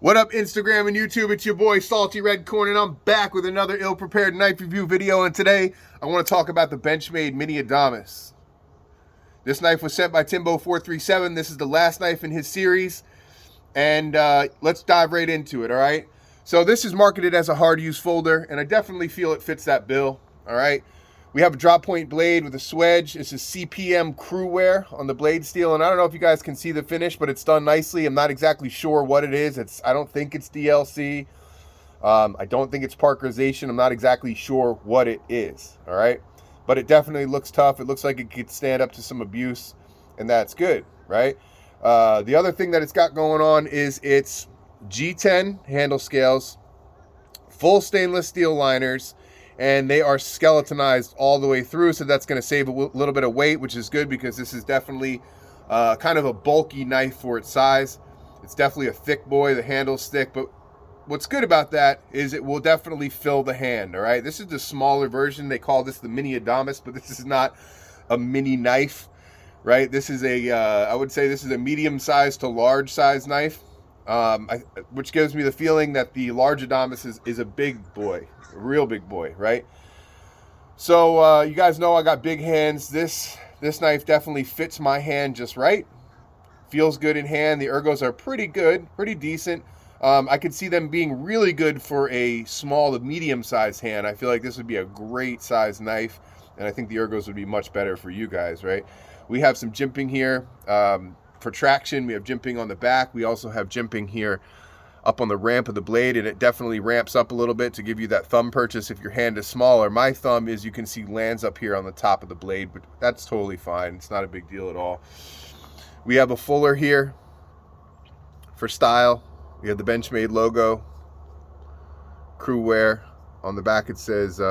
What up, Instagram and YouTube? It's your boy Salty Red Corn, and I'm back with another ill-prepared knife review video. And today I want to talk about the Benchmade Mini Adamas. This knife was sent by Timbo437. This is the last knife in his series, and let's dive right into it. All right. So this is marketed as a hard use folder, and I definitely feel it fits that bill. All right. We have a drop point blade with a swedge. This is CPM crew wear on the blade steel, and I don't know if you guys can see the finish, but it's done nicely. I'm not exactly sure what it is. I don't think it's DLC. I don't think it's parkerization. I'm not exactly sure what it is. All right, but it definitely looks tough. It looks like it could stand up to some abuse, and that's good, right? The other thing that it's got going on is its G10 handle scales, full stainless steel liners, and they are skeletonized all the way through, so that's going to save a little bit of weight, which is good because this is definitely kind of a bulky knife for its size. It's definitely a thick boy. The handle's thick, but what's good about that is it will definitely fill the hand. All right, this is the smaller version. They call this the Mini Adamas, but this is not a mini knife, right? This is a I would say this is a medium size to large size knife, which gives me the feeling that the large Adamas is a big boy, a real big boy, right? So you guys know I got big hands. This knife definitely fits my hand just right. Feels good in hand. The ergos are pretty good, pretty decent. I could see them being really good for a small to medium sized hand. I feel like this would be a great size knife, and I think the ergos would be much better for you guys, right? We have some jimping here. For traction, we have jimping on the back. We also have jimping here up on the ramp of the blade, and it definitely ramps up a little bit to give you that thumb purchase if your hand is smaller. My thumb, as you can see, lands up here on the top of the blade, but that's totally fine. It's not a big deal at all. We have a fuller here for style. We have the Benchmade logo, crew wear. On the back it says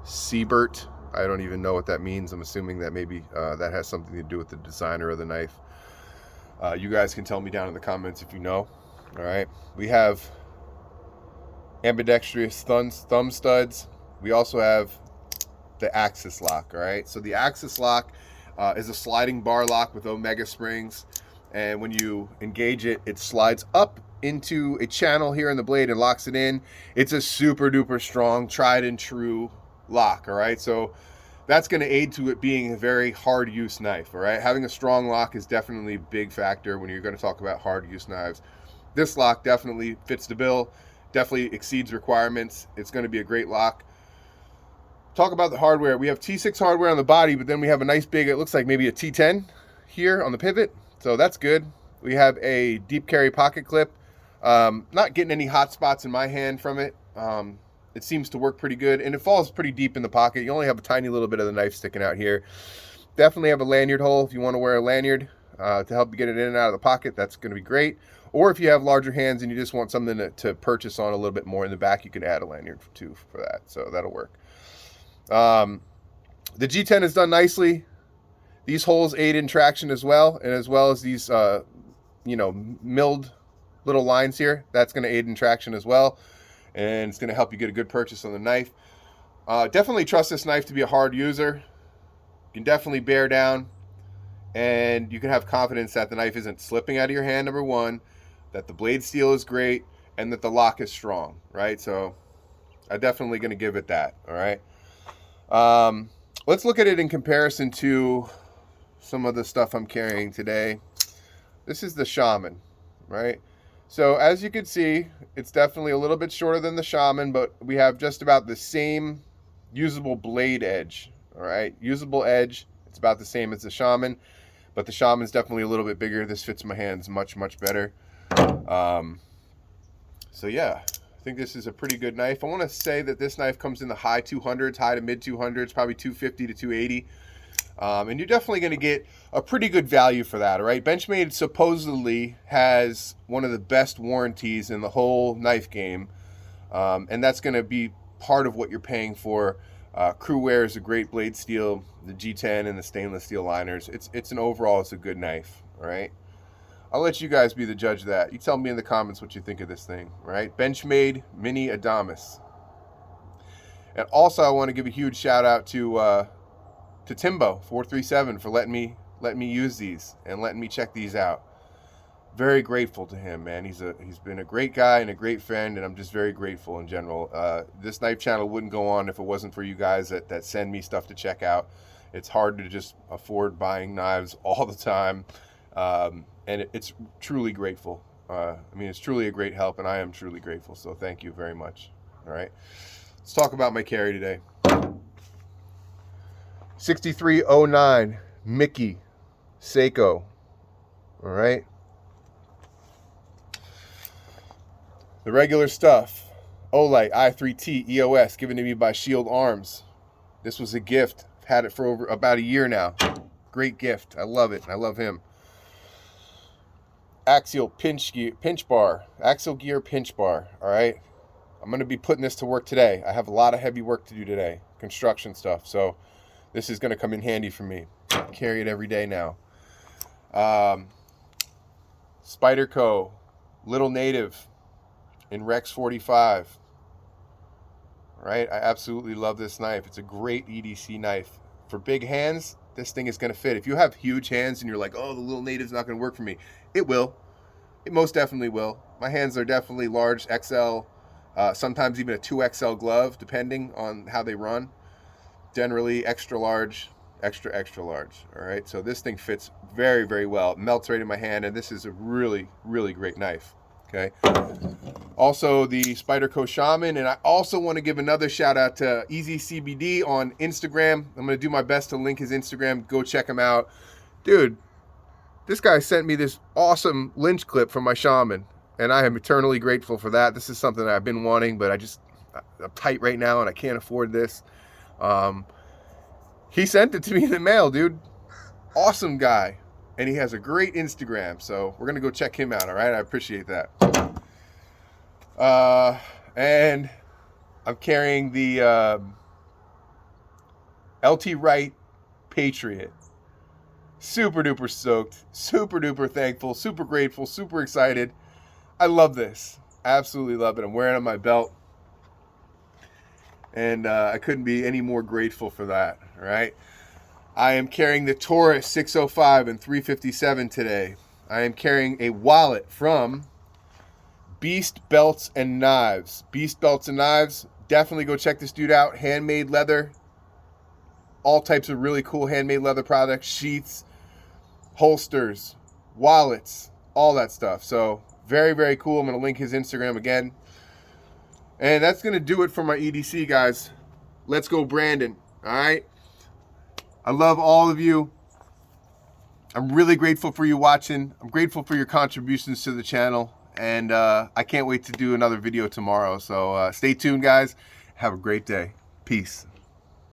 Siebert. I don't even know what that means. I'm assuming that maybe that has something to do with the designer of the knife. You guys can tell me down in the comments if you know. All right. We have ambidextrous thumb studs. We also have the axis lock. All right. So the axis lock is a sliding bar lock with omega springs. And when you engage it, it slides up into a channel here in the blade and locks it in. It's a super duper strong, tried and true lock. All right. So that's going to aid to it being a very hard use knife. All right, having a strong lock is definitely a big factor when you're going to talk about hard use knives. This lock definitely fits the bill, definitely exceeds requirements. It's going to be a great lock. Talk about the hardware. We have T6 hardware on the body, but then we have a nice big, it looks like maybe a T10 here on the pivot, so that's good. We have a deep carry pocket clip. Not getting any hot spots in my hand from it. It seems to work pretty good, and it falls pretty deep in the pocket. You only have a tiny little bit of the knife sticking out here. Definitely have a lanyard hole if you want to wear a lanyard to help you get it in and out of the pocket. That's going to be great. Or if you have larger hands and you just want something to purchase on a little bit more in the back, you can add a lanyard too for that. So that'll work. The G10 is done nicely. These holes aid in traction as well, and as well as these, milled little lines here. That's going to aid in traction as well. And it's going to help you get a good purchase on the knife. Definitely trust this knife to be a hard user. You can definitely bear down, and you can have confidence that the knife isn't slipping out of your hand, number one, that the blade steel is great, and that the lock is strong, right? So I'm definitely going to give it that, all right? Let's look at it in comparison to some of the stuff I'm carrying today. This is the Shaman, right? So as you can see, it's definitely a little bit shorter than the Shaman, but we have just about the same usable blade edge. All right, usable edge. It's about the same as the Shaman, but the Shaman's definitely a little bit bigger. This fits my hands much, much better. So yeah, I think this is a pretty good knife. I want to say that this knife comes in the high 200s, high to mid 200s, probably 250 to 280. And you're definitely going to get a pretty good value for that, all right? Benchmade supposedly has one of the best warranties in the whole knife game, and that's going to be part of what you're paying for. Crew wear is a great blade steel, the G10 and the stainless steel liners. It's an overall, it's a good knife, all right? I'll let you guys be the judge of that. You tell me in the comments what you think of this thing, all right? Benchmade Mini Adamas. And also, I want to give a huge shout out to Timbo437 for letting me use these and letting me check these out. very grateful to him, man. He's been a great guy and a great friend, and I'm just very grateful in general. This knife channel wouldn't go on if it wasn't for you guys that send me stuff to check out. It's hard to just afford buying knives all the time, and it's truly grateful. I mean, it's truly a great help, and I am truly grateful, so thank you very much. All right, let's talk about my carry today. 6309 Mickey Seiko. All right, the regular stuff. Olight i3T EOS given to me by Shield Arms. This was a gift. I've had it for over about a year now. Great gift. I love it. I love him. Axial pinch bar. Axial gear pinch bar. All right, I'm going to be putting this to work today. I have a lot of heavy work to do today, construction stuff, so this is going to come in handy for me. Carry it every day now. Spyderco Little Native in Rex 45. All right, I absolutely love this knife. It's a great EDC knife. For big hands, this thing is going to fit. If you have huge hands and you're like, oh, the Little Native's not going to work for me, it will. It most definitely will. My hands are definitely large, XL, sometimes even a 2XL glove, depending on how they run. Generally extra large, extra large. All right, so this thing fits very, very well. It melts right in my hand, and this is a really, really great knife. Okay. Also, the Spyderco Shaman, and I also want to give another shout out to Easy CBD on Instagram. I'm going to do my best to link his Instagram. Go check him out. Dude, this guy sent me this awesome lynch clip from my Shaman, and I am eternally grateful for that. This is something that I've been wanting, but I'm tight right now, and I can't afford this. He sent it to me in the mail, dude. Awesome guy. And he has a great Instagram, so we're going to go check him out, all right? I appreciate that. And I'm carrying the LT Wright Patriot. Super duper stoked, super duper thankful, super grateful, super excited. I love this. Absolutely love it. I'm wearing it on my belt. And I couldn't be any more grateful for that, all right? I am carrying the Taurus 605 and 357 today. I am carrying a wallet from Beast Belts and Knives. Beast Belts and Knives, definitely go check this dude out. Handmade leather, all types of really cool handmade leather products, sheaths, holsters, wallets, all that stuff. So very, very cool. I'm going to link his Instagram again. And that's going to do it for my EDC, guys. Let's go, Brandon. All right. I love all of you. I'm really grateful for you watching. I'm grateful for your contributions to the channel. And I can't wait to do another video tomorrow. So stay tuned, guys. Have a great day. Peace.